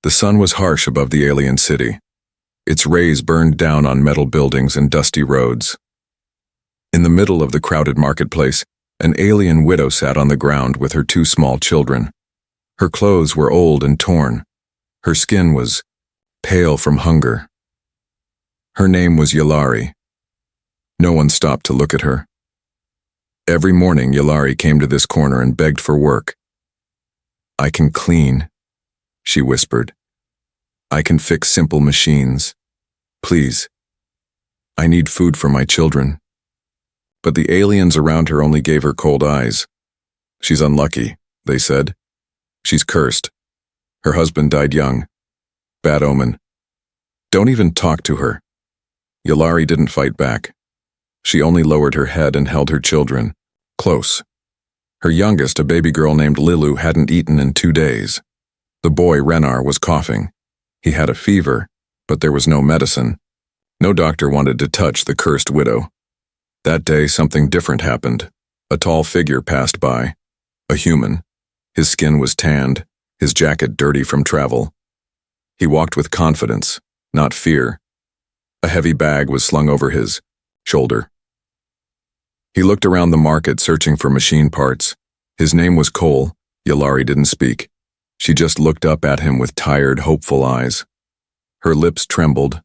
The sun was harsh above the alien city. Its rays burned down on metal buildings and dusty roads. In the middle of the crowded marketplace, an alien widow sat on the ground with her two small children. Her clothes were old and torn. Her skin was pale from hunger. Her name was Yalari. No one stopped to look at her. Every morning, Yalari came to this corner and begged for work. "I can clean," she whispered. "I can fix simple machines. Please. I need food for my children." But the aliens around her only gave her cold eyes. "She's unlucky," they said. "She's cursed. Her husband died young. Bad omen. Don't even talk to her." Yalari didn't fight back. She only lowered her head and held her children close. Her youngest, a baby girl named Lilu, hadn't eaten in 2 days. The boy, Renar, was coughing. He had a fever, but there was no medicine. No doctor wanted to touch the cursed widow. That day, something different happened. A tall figure passed by. A human. His skin was tanned, his jacket dirty from travel. He walked with confidence, not fear. A heavy bag was slung over his shoulder. He looked around the market searching for machine parts. His name was Cole. Yalari didn't speak. She just looked up at him with tired, hopeful eyes. Her lips trembled,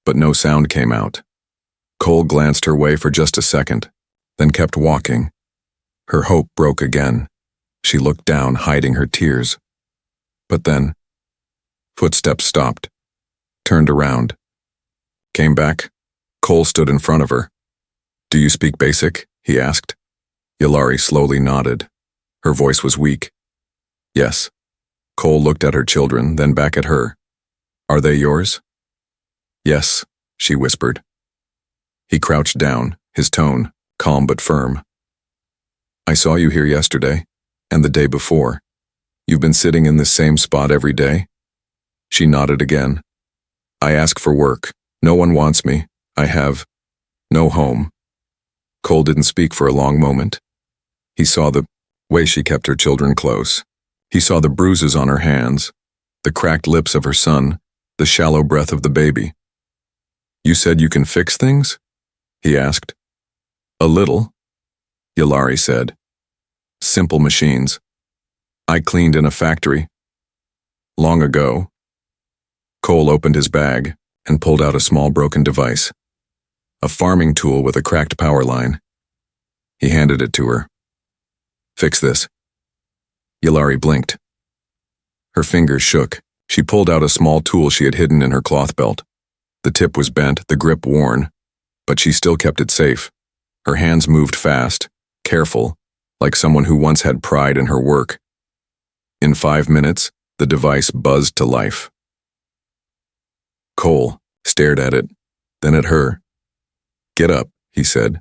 but no sound came out. Cole glanced her way for just a second, then kept walking. Her hope broke again. She looked down, hiding her tears. But then, footsteps stopped, turned around, came back. Cole stood in front of her. "Do you speak basic?" he asked. Yalari slowly nodded. Her voice was weak. "Yes." Cole looked at her children, then back at her. "Are they yours?" "Yes," she whispered. He crouched down, his tone calm but firm. "I saw you here yesterday, and the day before. You've been sitting in this same spot every day?" She nodded again. "I ask for work. No one wants me. I have no home." Cole didn't speak for a long moment. He saw the way she kept her children close. He saw the bruises on her hands, the cracked lips of her son, the shallow breath of the baby. "You said you can fix things?" he asked. "A little," Yalari said. "Simple machines. I cleaned in a factory. Long ago." Cole opened his bag and pulled out a small broken device. A farming tool with a cracked power line. He handed it to her. "Fix this." Yalari blinked. Her fingers shook. She pulled out a small tool she had hidden in her cloth belt. The tip was bent, the grip worn, but she still kept it safe. Her hands moved fast, careful, like someone who once had pride in her work. In 5 minutes, the device buzzed to life. Cole stared at it, then at her. "Get up," he said.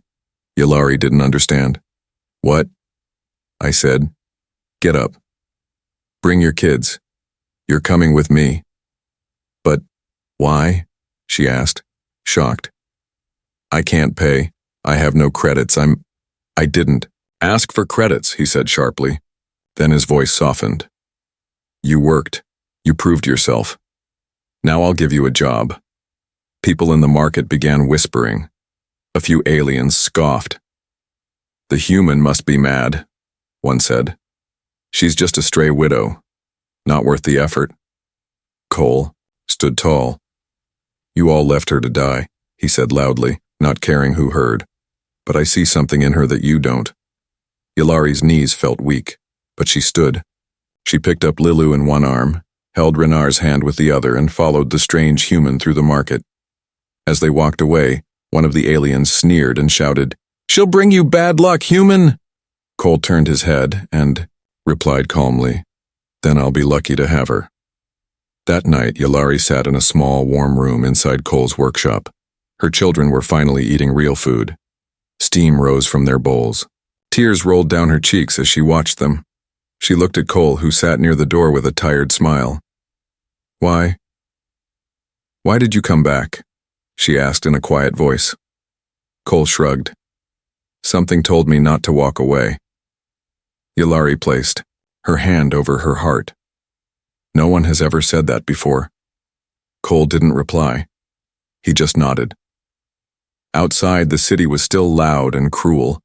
Yalari didn't understand. "What?" I said. "Get up. Bring your kids. You're coming with me." "But why?" she asked, shocked. "I can't pay. I have no credits. I didn't ask for credits," he said sharply. Then his voice softened. "You worked. You proved yourself. Now I'll give you a job." People in the market began whispering. A few aliens scoffed. "The human must be mad," one said. "She's just a stray widow. Not worth the effort." Cole stood tall. "You all left her to die," he said loudly, not caring who heard. "But I see something in her that you don't." Yalari's knees felt weak, but she stood. She picked up Lilu in one arm, held Renar's hand with the other, and followed the strange human through the market. As they walked away, one of the aliens sneered and shouted, "She'll bring you bad luck, human!" Cole turned his head and replied calmly, "Then I'll be lucky to have her." That night, Yalari sat in a small, warm room inside Cole's workshop. Her children were finally eating real food. Steam rose from their bowls. Tears rolled down her cheeks as she watched them. She looked at Cole, who sat near the door with a tired smile. Why did you come back?" she asked in a quiet voice. Cole shrugged. "Something told me not to walk away." Yalari placed her hand over her heart. No one has ever said that before. Cole didn't reply. He just nodded. Outside, the city was still loud and cruel.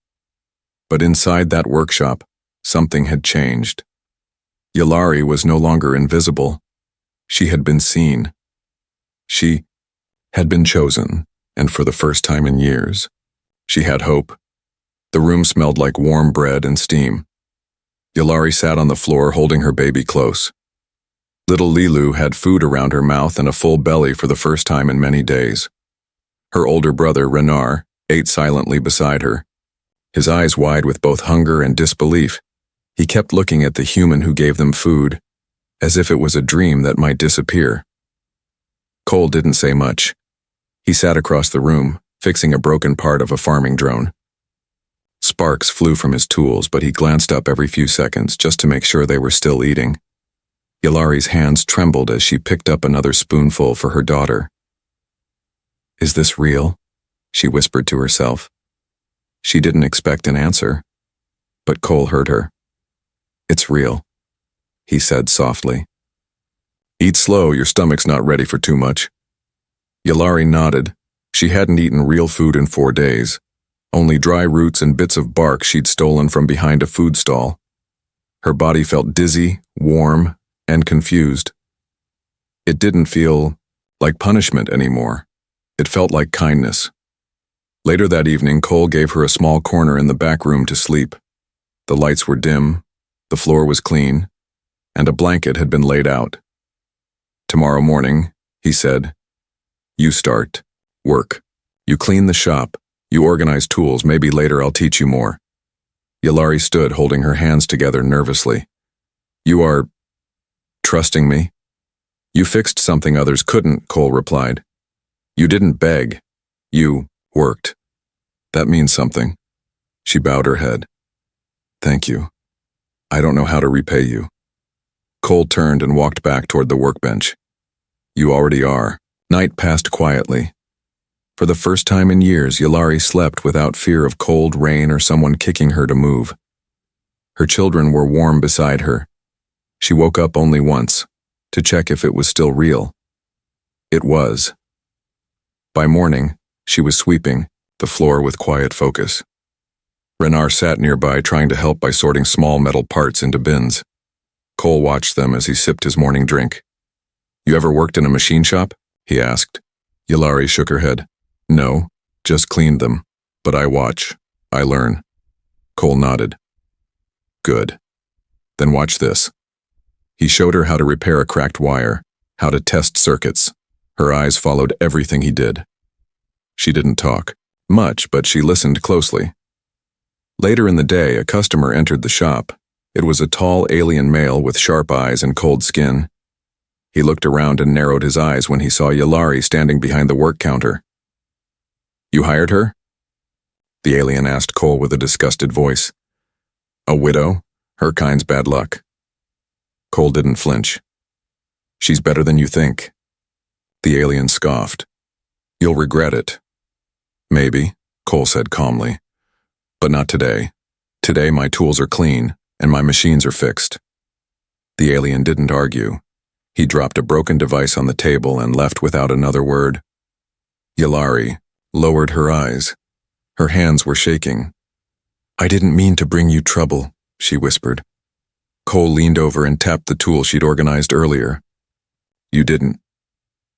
But inside that workshop, something had changed. Yalari was no longer invisible. She had been seen. She had been chosen, and for the first time in years, she had hope. The room smelled like warm bread and steam. Yalari sat on the floor holding her baby close. Little Lilu had food around her mouth and a full belly for the first time in many days. Her older brother, Renard, ate silently beside her. His eyes wide with both hunger and disbelief, he kept looking at the human who gave them food, as if it was a dream that might disappear. Cole didn't say much. He sat across the room, fixing a broken part of a farming drone. Sparks flew from his tools, but he glanced up every few seconds just to make sure they were still eating. Yalari's hands trembled as she picked up another spoonful for her daughter. "Is this real?" she whispered to herself. She didn't expect an answer, but Cole heard her. "It's real," he said softly. "Eat slow, your stomach's not ready for too much." Yalari nodded. She hadn't eaten real food in 4 days, only dry roots and bits of bark she'd stolen from behind a food stall. Her body felt dizzy, warm, and confused. It didn't feel like punishment anymore. It felt like kindness. Later that evening, Cole gave her a small corner in the back room to sleep. The lights were dim, the floor was clean, and a blanket had been laid out. "Tomorrow morning," he said, "you start work. You clean the shop, you organize tools, maybe later I'll teach you more." Yalari stood holding her hands together nervously. "You are trusting me?" "You fixed something others couldn't," Cole replied. "You didn't beg. You worked. That means something." She bowed her head. "Thank you. I don't know how to repay you." Cole turned and walked back toward the workbench. "You already are." Night passed quietly. For the first time in years, Yalari slept without fear of cold, rain, or someone kicking her to move. Her children were warm beside her. She woke up only once, to check if it was still real. It was. By morning, she was sweeping the floor with quiet focus. Renard sat nearby, trying to help by sorting small metal parts into bins. Cole watched them as he sipped his morning drink. "You ever worked in a machine shop?" he asked. Yalari shook her head. "No, just cleaned them. But I watch. I learn." Cole nodded. "Good. Then watch this." He showed her how to repair a cracked wire, how to test circuits. Her eyes followed everything he did. She didn't talk much, but she listened closely. Later in the day, a customer entered the shop. It was a tall alien male with sharp eyes and cold skin. He looked around and narrowed his eyes when he saw Yalari standing behind the work counter. "You hired her?" the alien asked Cole with a disgusted voice. "A widow? Her kind's bad luck." Cole didn't flinch. "She's better than you think." The alien scoffed. "You'll regret it." "Maybe," Cole said calmly. "But not today. Today my tools are clean, and my machines are fixed." The alien didn't argue. He dropped a broken device on the table and left without another word. Yalari lowered her eyes. Her hands were shaking. "I didn't mean to bring you trouble," she whispered. Cole leaned over and tapped the tool she'd organized earlier. "You didn't."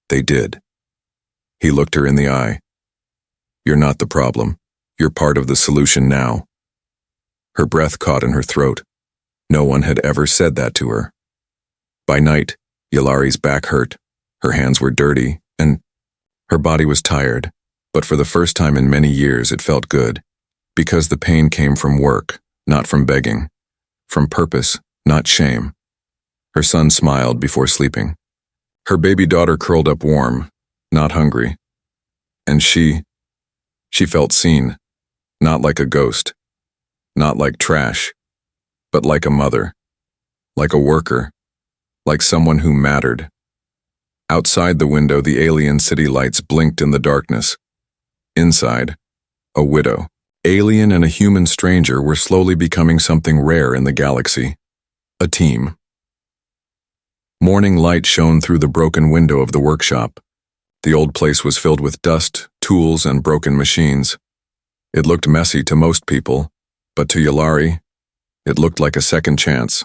"They did." He looked her in the eye. "You're not the problem. You're part of the solution now." Her breath caught in her throat. No one had ever said that to her. By night, Yalari's back hurt. Her hands were dirty, and her body was tired. But for the first time in many years, it felt good. Because the pain came from work, not from begging. From purpose, not shame. Her son smiled before sleeping. Her baby daughter curled up warm, not hungry. And she felt seen, not like a ghost, not like trash, but like a mother, like a worker, like someone who mattered. Outside the window, the alien city lights blinked in the darkness. Inside, a widow. Alien and a human stranger were slowly becoming something rare in the galaxy. A team. Morning light shone through the broken window of the workshop. The old place was filled with dust, tools, and broken machines. It looked messy to most people, but to Yulari, it looked like a second chance.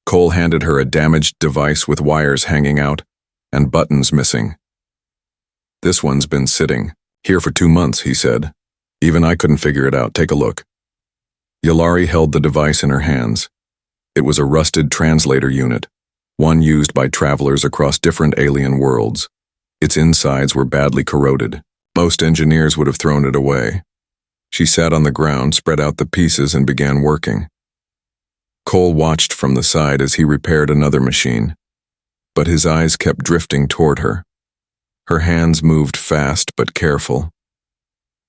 Cole handed her a damaged device with wires hanging out and buttons missing. "This one's been sitting here for 2 months," he said. "Even I couldn't figure it out. Take a look." Yulari held the device in her hands. It was a rusted translator unit, one used by travelers across different alien worlds. Its insides were badly corroded. Most engineers would have thrown it away. She sat on the ground, spread out the pieces, and began working. Cole watched from the side as he repaired another machine, but his eyes kept drifting toward her. Her hands moved fast but careful.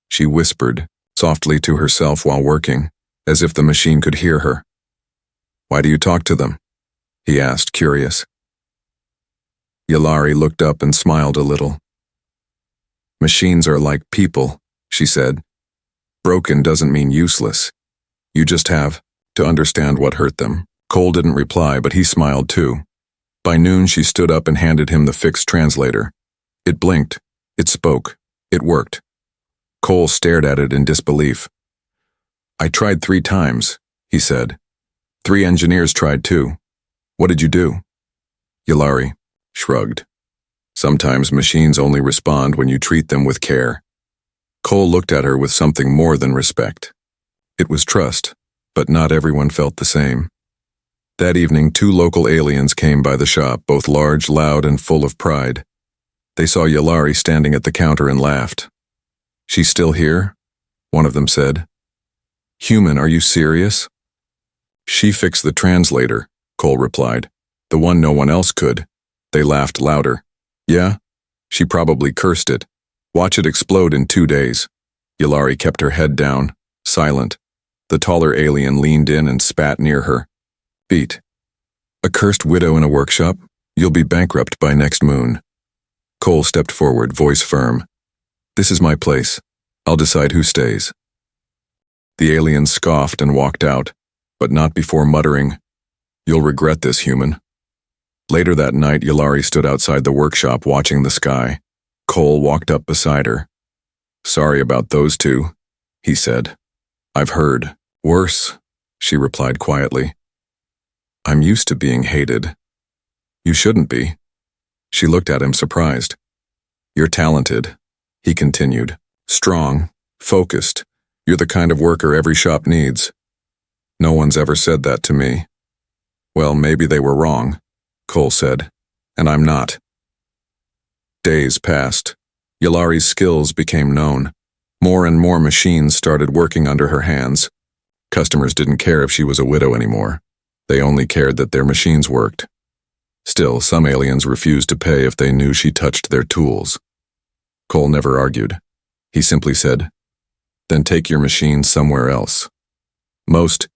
She whispered softly to herself while working, as if the machine could hear her. "Why do you talk to them?" he asked, curious. Yulari looked up and smiled a little. "Machines are like people," she said. "Broken doesn't mean useless. You just have to understand what hurt them." Cole didn't reply, but he smiled too. By noon, she stood up and handed him the fixed translator. It blinked. It spoke. It worked. Cole stared at it in disbelief. "I tried 3 times, he said. 3 engineers tried too. What did you do?" Yulari shrugged. "Sometimes machines only respond when you treat them with care." Cole looked at her with something more than respect. It was trust, but not everyone felt the same. That evening, 2 local aliens came by the shop, both large, loud, and full of pride. They saw Yulari standing at the counter and laughed. "She's still here?" one of them said. "Human, are you serious?" "She fixed the translator," Cole replied. "The one no one else could." They laughed louder. "Yeah? She probably cursed it. Watch it explode in 2 days." Yulari kept her head down, silent. The taller alien leaned in and spat near her. "Beat. A cursed widow in a workshop? You'll be bankrupt by next moon." Cole stepped forward, voice firm. "This is my place. I'll decide who stays." The alien scoffed and walked out, but not before muttering, "You'll regret this, human." Later that night, Yulari stood outside the workshop watching the sky. Cole walked up beside her. "Sorry about those 2, he said. "I've heard. Worse," she replied quietly. "I'm used to being hated." "You shouldn't be." She looked at him, surprised. "You're talented," he continued. "Strong, focused. You're the kind of worker every shop needs." "No one's ever said that to me." "Well, maybe they were wrong," Cole said, "and I'm not." Days passed. Yulari's skills became known. More and more machines started working under her hands. Customers didn't care if she was a widow anymore. They only cared that their machines worked. Still, some aliens refused to pay if they knew she touched their tools. Cole never argued. He simply said, "Then take your machine somewhere else." Most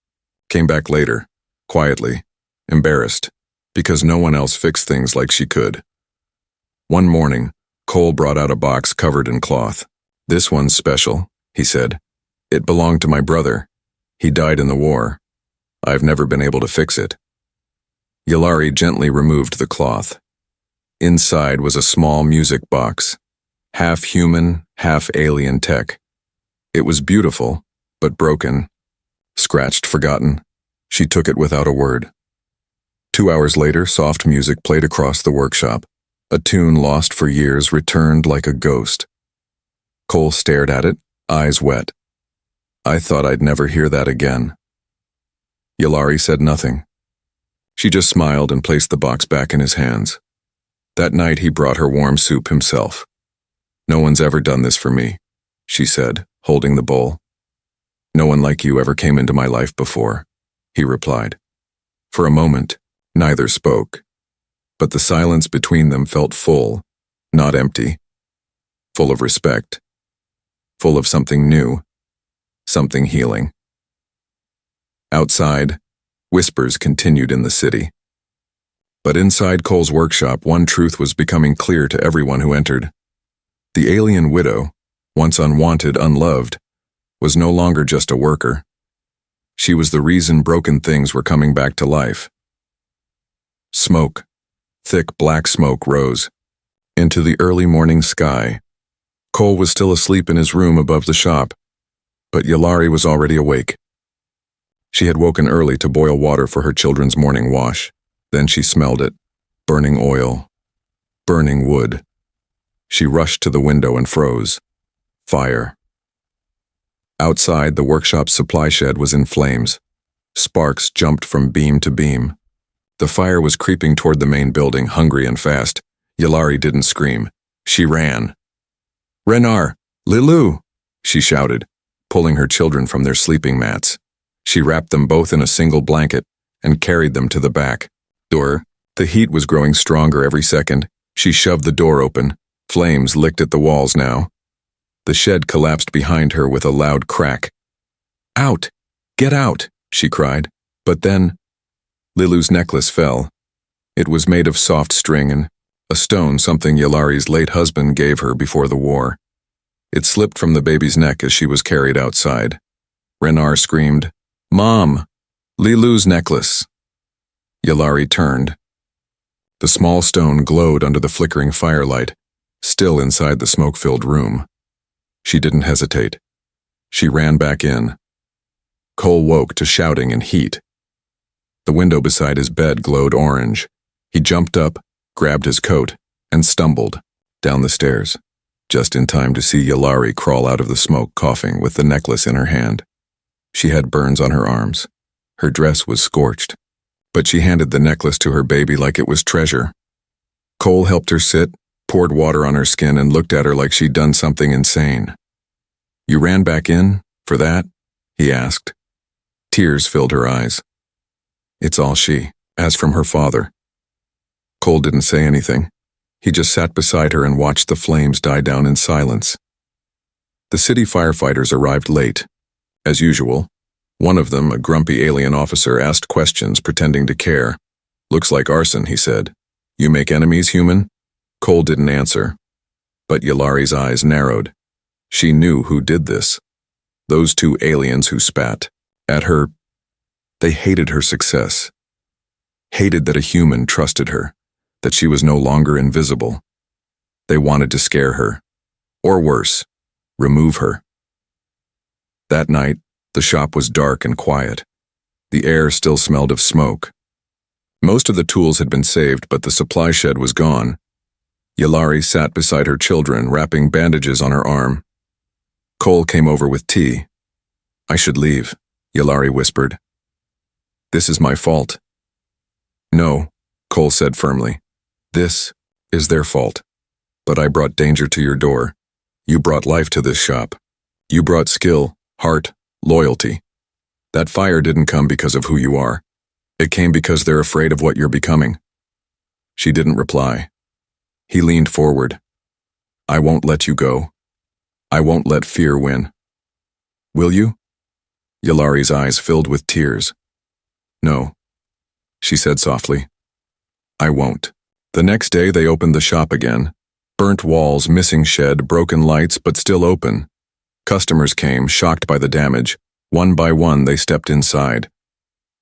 came back later, quietly, embarrassed, because no one else fixed things like she could. One morning, Cole brought out a box covered in cloth. "This one's special," he said. "It belonged to my brother. He died in the war. I've never been able to fix it." Yulari gently removed the cloth. Inside was a small music box, half human, half alien tech. It was beautiful, but broken. Scratched, forgotten. She took it without a word. 2 hours later, soft music played across the workshop. A tune lost for years returned like a ghost. Cole stared at it, eyes wet. "I thought I'd never hear that again." Yulari said nothing. She just smiled and placed the box back in his hands. That night he brought her warm soup himself. "No one's ever done this for me," she said, holding the bowl. "No one like you ever came into my life before," he replied. For a moment, neither spoke, but the silence between them felt full, not empty. Full of respect. Full of something new. Something healing. Outside, whispers continued in the city. But inside Cole's workshop, one truth was becoming clear to everyone who entered. The alien widow, once unwanted, unloved, was no longer just a worker. She was the reason broken things were coming back to life. Smoke, thick black smoke, rose into the early morning sky. Cole was still asleep in his room above the shop, but Yalari was already awake. She had woken early to boil water for her children's morning wash. Then she smelled it. Burning oil. Burning wood. She rushed to the window and froze. Fire. Outside, the workshop's supply shed was in flames. Sparks jumped from beam to beam. The fire was creeping toward the main building, hungry and fast. Yalari didn't scream. She ran. "Renard! Lilou!" she shouted, pulling her children from their sleeping mats. She wrapped them both in a single blanket and carried them to the back door. The heat was growing stronger every second. She shoved the door open. Flames licked at the walls now. The shed collapsed behind her with a loud crack. "Out! Get out!" she cried. But then, Lilou's necklace fell. It was made of soft string and a stone, something Yalari's late husband gave her before the war. It slipped from the baby's neck as she was carried outside. Renard screamed, "Mom! Lilou's necklace!" Yalari turned. The small stone glowed under the flickering firelight, still inside the smoke-filled room. She didn't hesitate. She ran back in. Cole woke to shouting and heat. The window beside his bed glowed orange. He jumped up, grabbed his coat, and stumbled down the stairs, just in time to see Yalari crawl out of the smoke, coughing, with the necklace in her hand. She had burns on her arms. Her dress was scorched, but she handed the necklace to her baby like it was treasure. Cole helped her sit, poured water on her skin, and looked at her like she'd done something insane. "You ran back in, for that?" he asked. Tears filled her eyes. It's all she, as from her father. Cole didn't say anything. He just sat beside her and watched the flames die down in silence. The city firefighters arrived late. As usual, one of them, a grumpy alien officer, asked questions, pretending to care. "Looks like arson," he said. "You make enemies, human?" Cole didn't answer. But Yalari's eyes narrowed. She knew who did this. Those two aliens who spat at her. They hated her success. Hated that a human trusted her, that she was no longer invisible. They wanted to scare her. Or worse, remove her. That night, the shop was dark and quiet. The air still smelled of smoke. Most of the tools had been saved, but the supply shed was gone. Yalari sat beside her children, wrapping bandages on her arm. Cole came over with tea. "I should leave," Yalari whispered. "This is my fault." "No," Cole said firmly. "This is their fault. But I brought danger to your door. You brought life to this shop. You brought skill, heart, loyalty. That fire didn't come because of who you are. It came because they're afraid of what you're becoming." She didn't reply. He leaned forward. "I won't let you go. I won't let fear win. Will you?" Yalari's eyes filled with tears. "No," she said softly. "I won't." The next day they opened the shop again. Burnt walls, missing shed, broken lights, but still open. Customers came, shocked by the damage. One by one they stepped inside.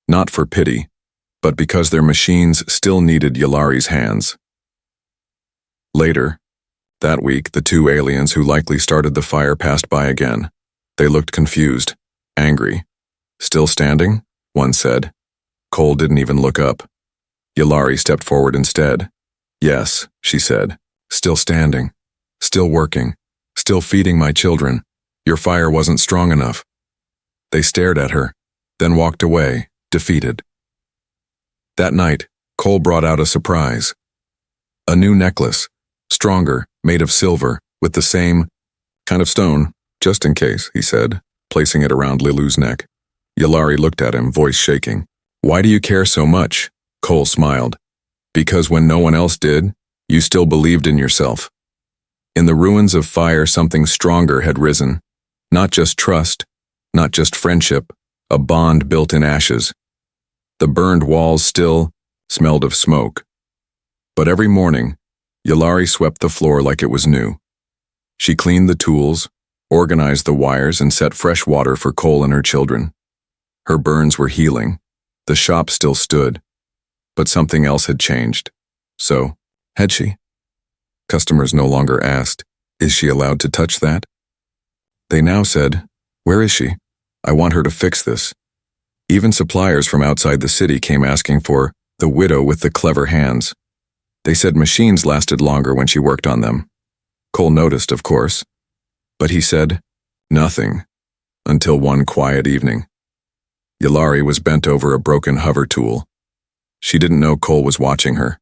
Not for pity, but because their machines still needed Yalari's hands. Later, that week, the two aliens who likely started the fire passed by again. They looked confused, angry. "Still standing?" one said. Cole didn't even look up. Yalari stepped forward instead. "Yes," she said. "Still standing. Still working. Still feeding my children. Your fire wasn't strong enough." They stared at her, then walked away, defeated. That night, Cole brought out a surprise. A new necklace, stronger, made of silver, with the same kind of stone, just in case, he said, placing it around Lilou's neck. Yalari looked at him, voice shaking. "Why do you care so much?" Cole smiled. "Because when no one else did, you still believed in yourself." In the ruins of fire, something stronger had risen. Not just trust, not just friendship, a bond built in ashes. The burned walls still smelled of smoke. But every morning, Yalari swept the floor like it was new. She cleaned the tools, organized the wires, and set fresh water for Cole and her children. Her burns were healing. The shop still stood. But something else had changed. So, had she? Customers no longer asked, "Is she allowed to touch that?" They now said, "Where is she? I want her to fix this." Even suppliers from outside the city came asking for the widow with the clever hands. They said machines lasted longer when she worked on them. Cole noticed, of course. But he said nothing until one quiet evening. Yulari was bent over a broken hover tool. She didn't know Cole was watching her.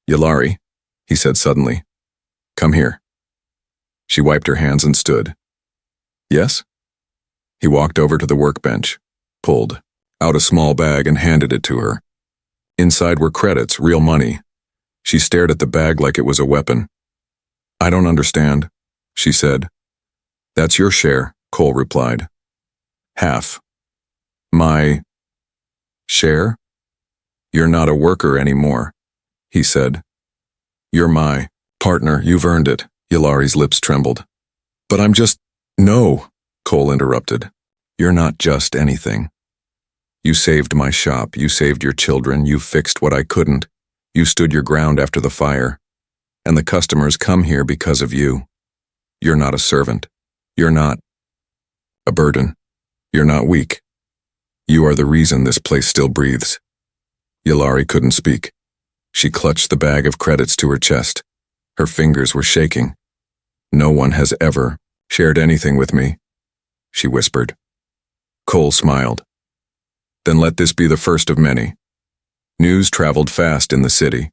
"Yulari," he said suddenly, "come here." She wiped her hands and stood. "Yes?" He walked over to the workbench, pulled out a small bag and handed it to her. Inside were credits, real money. She stared at the bag like it was a weapon. "I don't understand," she said. "That's your share," Cole replied. "Half." "My share? You're not a worker anymore," he said. "You're my partner, you've earned it." Yulari's lips trembled. "But I'm just—" "No," Cole interrupted. "You're not just anything. You saved my shop, you saved your children, you fixed what I couldn't. You stood your ground after the fire. And the customers come here because of you. You're not a servant. You're not a burden. You're not weak. You are the reason this place still breathes." Yulari couldn't speak. She clutched the bag of credits to her chest. Her fingers were shaking. "No one has ever shared anything with me," she whispered. Cole smiled. "Then let this be the first of many." News traveled fast in the city.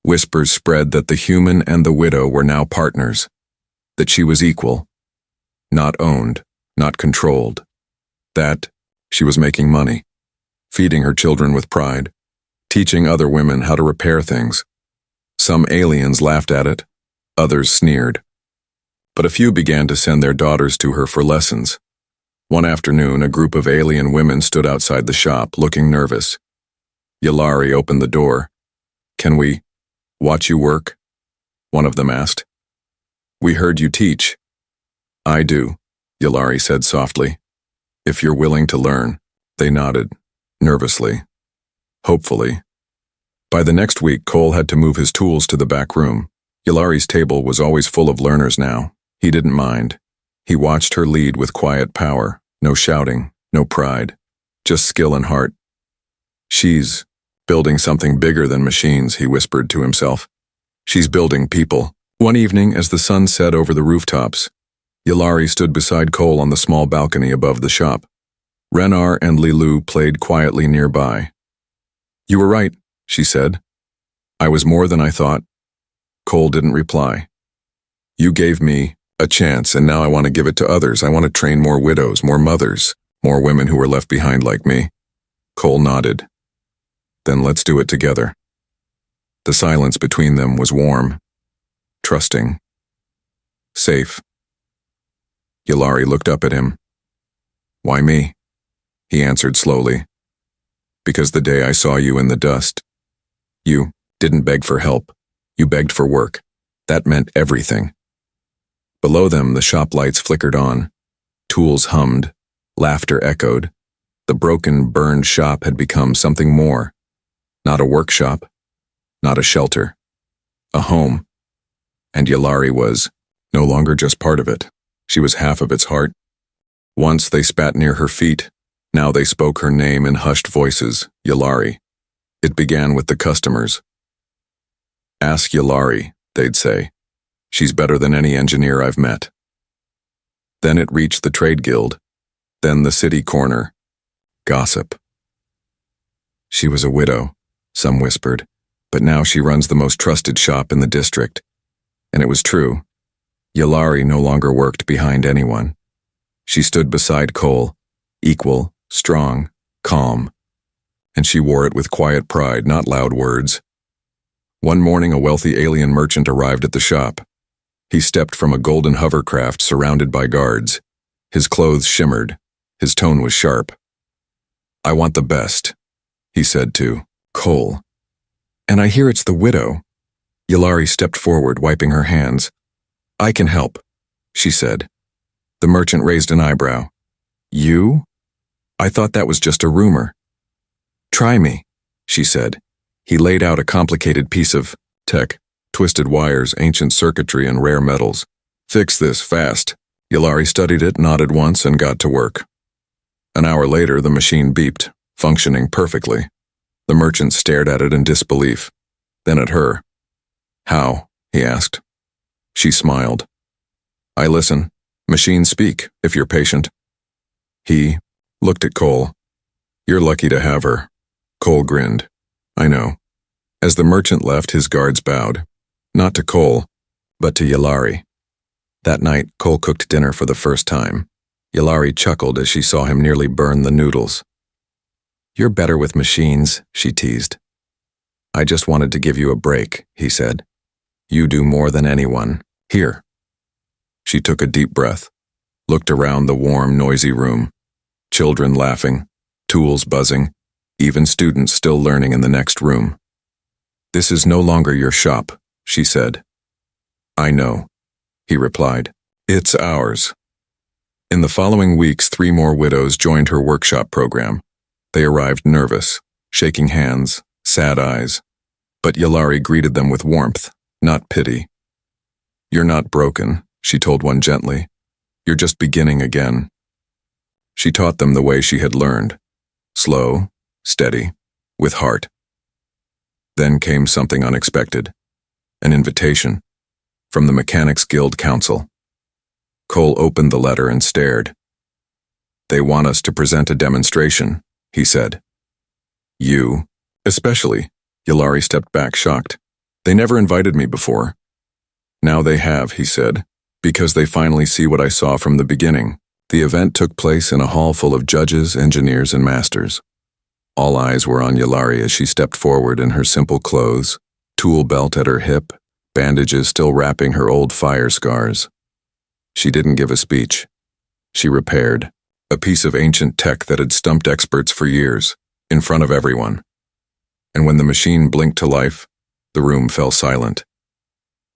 Whispers spread that the human and the widow were now partners, that she was equal, not owned, not controlled, that she was making money, feeding her children with pride, teaching other women how to repair things. Some aliens laughed at it, others sneered. But a few began to send their daughters to her for lessons. One afternoon, a group of alien women stood outside the shop, looking nervous. Yulari opened the door. "Can we watch you work?" one of them asked. "We heard you teach." "I do," Yulari said softly. "If you're willing to learn." They nodded, nervously, hopefully. By the next week, Cole had to move his tools to the back room. Yulari's table was always full of learners now. He didn't mind. He watched her lead with quiet power, no shouting, no pride, just skill and heart. "She's building something bigger than machines," he whispered to himself. "She's building people." One evening, as the sun set over the rooftops, Yulari stood beside Cole on the small balcony above the shop. Renar and Lilu played quietly nearby. "You were right," she said. "I was more than I thought." Cole didn't reply. "You gave me a chance, and now I want to give it to others. I want to train more widows, more mothers, more women who were left behind like me." Cole nodded. "Then let's do it together." The silence between them was warm, trusting, safe. Yulari looked up at him. "Why me?" he answered slowly. "Because the day I saw you in the dust, you didn't beg for help. You begged for work. That meant everything." Below them, the shop lights flickered on. Tools hummed. Laughter echoed. The broken, burned shop had become something more. Not a workshop. Not a shelter. A home. And Yulari was no longer just part of it. She was half of its heart. Once they spat near her feet. Now they spoke her name in hushed voices, Yulari. It began with the customers. "Ask Yulari," they'd say. "She's better than any engineer I've met." Then it reached the trade guild, then the city corner. Gossip. "She was a widow," some whispered, "but now she runs the most trusted shop in the district." And it was true. Yulari no longer worked behind anyone. She stood beside Cole, equal, strong, calm. And she wore it with quiet pride, not loud words. One morning, a wealthy alien merchant arrived at the shop. He stepped from a golden hovercraft surrounded by guards. His clothes shimmered. His tone was sharp. "I want the best," he said to Cole. "And I hear it's the widow." Yulari stepped forward, wiping her hands. "I can help," she said. The merchant raised an eyebrow. "You? I thought that was just a rumor." "Try me," she said. He laid out a complicated piece of tech, twisted wires, ancient circuitry, and rare metals. Fix this, fast. Yulari studied it, nodded once, and got to work. An hour later, the machine beeped, functioning perfectly. The merchant stared at it in disbelief, then at her. How? He asked. She smiled. I listen. Machines speak, if you're patient. He looked at Cole. You're lucky to have her. Cole grinned. I know. As the merchant left, his guards bowed. Not to Cole, but to Yulari. That night, Cole cooked dinner for the first time. Yulari chuckled as she saw him nearly burn the noodles. You're better with machines, she teased. I just wanted to give you a break, he said. You do more than anyone. Here. She took a deep breath, looked around the warm, noisy room. Children laughing, tools buzzing, even students still learning in the next room. This is no longer your shop, she said. I know, he replied. It's ours. In the following weeks, 3 more widows joined her workshop program. They arrived nervous, shaking hands, sad eyes. But Yulari greeted them with warmth, not pity. You're not broken, she told one gently. You're just beginning again. She taught them the way she had learned. Slow, steady, with heart. Then came something unexpected. An invitation. From the Mechanics Guild Council. Cole opened the letter and stared. They want us to present a demonstration, he said. You, especially. Yulari stepped back, shocked. They never invited me before. Now they have, he said, because they finally see what I saw from the beginning. The event took place in a hall full of judges, engineers, and masters. All eyes were on Yulari as she stepped forward in her simple clothes, tool belt at her hip, bandages still wrapping her old fire scars. She didn't give a speech. She repaired, a piece of ancient tech that had stumped experts for years, in front of everyone. And when the machine blinked to life, the room fell silent.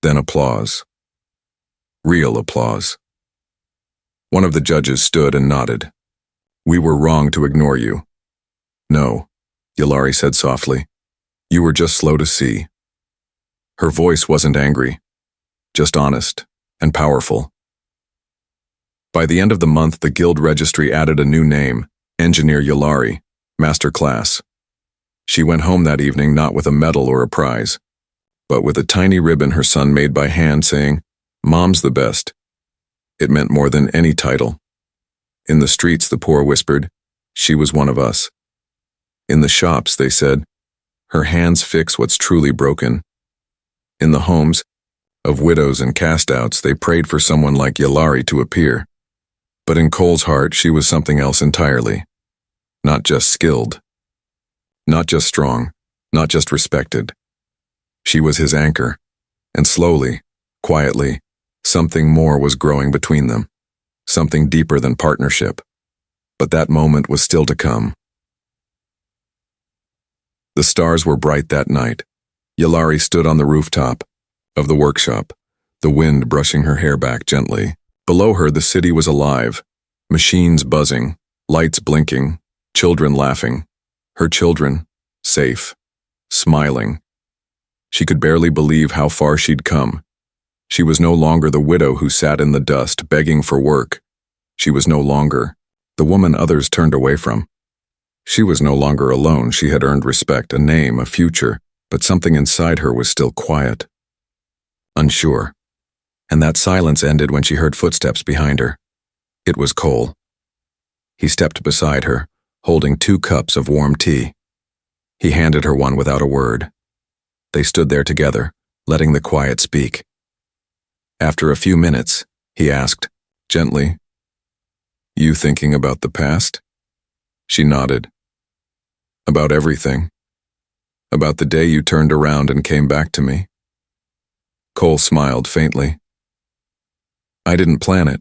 Then applause. Real applause. One of the judges stood and nodded. We were wrong to ignore you. No, Yulari said softly. You were just slow to see. Her voice wasn't angry, just honest and powerful. By the end of the month, the guild registry added a new name, Engineer Yulari, Master Class. She went home that evening not with a medal or a prize, but with a tiny ribbon her son made by hand saying, Mom's the best. It meant more than any title. In the streets, the poor whispered, she was one of us. In the shops, they said, her hands fix what's truly broken. In the homes of widows and cast-outs, they prayed for someone like Yulari to appear. But in Cole's heart, she was something else entirely. Not just skilled. Not just strong. Not just respected. She was his anchor. And slowly, quietly, something more was growing between them. Something deeper than partnership. But that moment was still to come. The stars were bright that night. Yulari stood on the rooftop of the workshop, the wind brushing her hair back gently. Below her, the city was alive. Machines buzzing, lights blinking, children laughing. Her children, safe, smiling. She could barely believe how far she'd come. She was no longer the widow who sat in the dust begging for work. She was no longer the woman others turned away from. She was no longer alone. She had earned respect, a name, a future, but something inside her was still quiet, unsure. And that silence ended when she heard footsteps behind her. It was Cole. He stepped beside her, holding 2 cups of warm tea. He handed her one without a word. They stood there together, letting the quiet speak. After a few minutes, he asked, gently, You thinking about the past? She nodded. About everything. About the day you turned around and came back to me. Cole smiled faintly. I didn't plan it.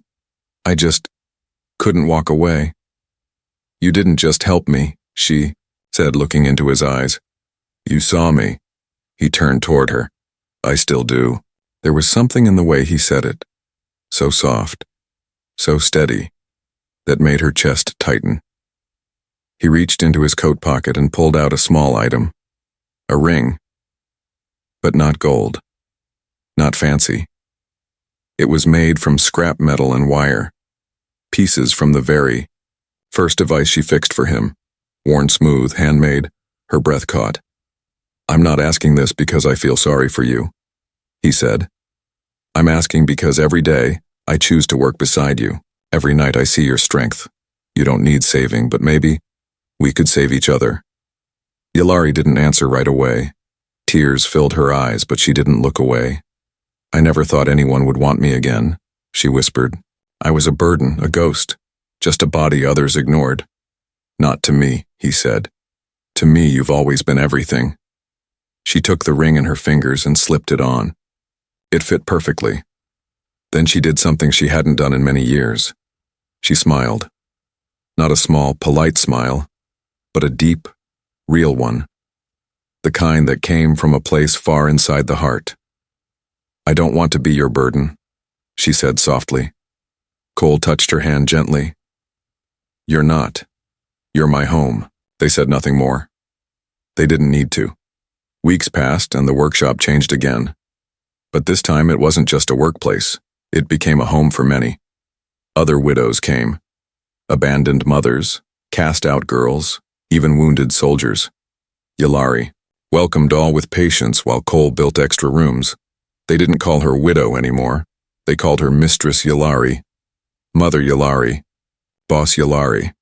I just couldn't walk away. You didn't just help me, she said, looking into his eyes. You saw me. He turned toward her. I still do. There was something in the way he said it. So soft, so steady, that made her chest tighten. He reached into his coat pocket and pulled out a small item. A ring. But not gold. Not fancy. It was made from scrap metal and wire. Pieces from the very first device she fixed for him. Worn smooth, handmade, her breath caught. "I'm not asking this because I feel sorry for you," he said. "I'm asking because every day I choose to work beside you. Every night I see your strength. You don't need saving, but maybe we could save each other." Yulari didn't answer right away. Tears filled her eyes, but she didn't look away. "I never thought anyone would want me again," she whispered. "I was a burden, a ghost, just a body others ignored." "Not to me," he said. "To me, you've always been everything." She took the ring in her fingers and slipped it on. It fit perfectly. Then she did something she hadn't done in many years. She smiled. Not a small, polite smile, but a deep, real one. The kind that came from a place far inside the heart. "I don't want to be your burden," she said softly. Cole touched her hand gently. "You're not. You're my home." They said nothing more. They didn't need to. Weeks passed and the workshop changed again. But this time it wasn't just a workplace. It became a home for many. Other widows came. Abandoned mothers, cast-out girls, even wounded soldiers. Yulari welcomed all with patience while Cole built extra rooms. They didn't call her widow anymore. They called her Mistress Yulari, Mother Yulari, Boss Yulari.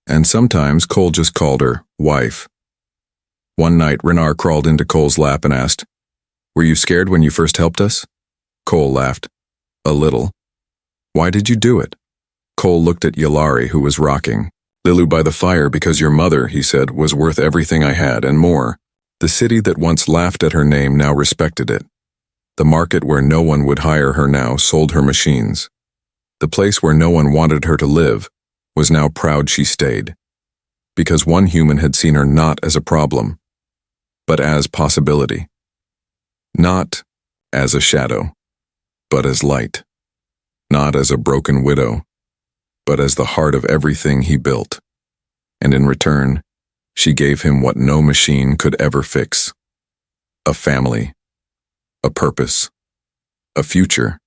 And sometimes Cole just called her wife. One night, Renar crawled into Cole's lap and asked, "Were you scared when you first helped us?" Cole laughed. "A little." "Why did you do it?" Cole looked at Yulari, who was rocking. "Lilu by the fire because your mother," he said, "was worth everything I had and more." The city that once laughed at her name now respected it. The market where no one would hire her now sold her machines. The place where no one wanted her to live was now proud she stayed. Because one human had seen her not as a problem, but as possibility. Not as a shadow, but as light. Not as a broken widow, but as the heart of everything he built. And in return, she gave him what no machine could ever fix. A family. A purpose. A future.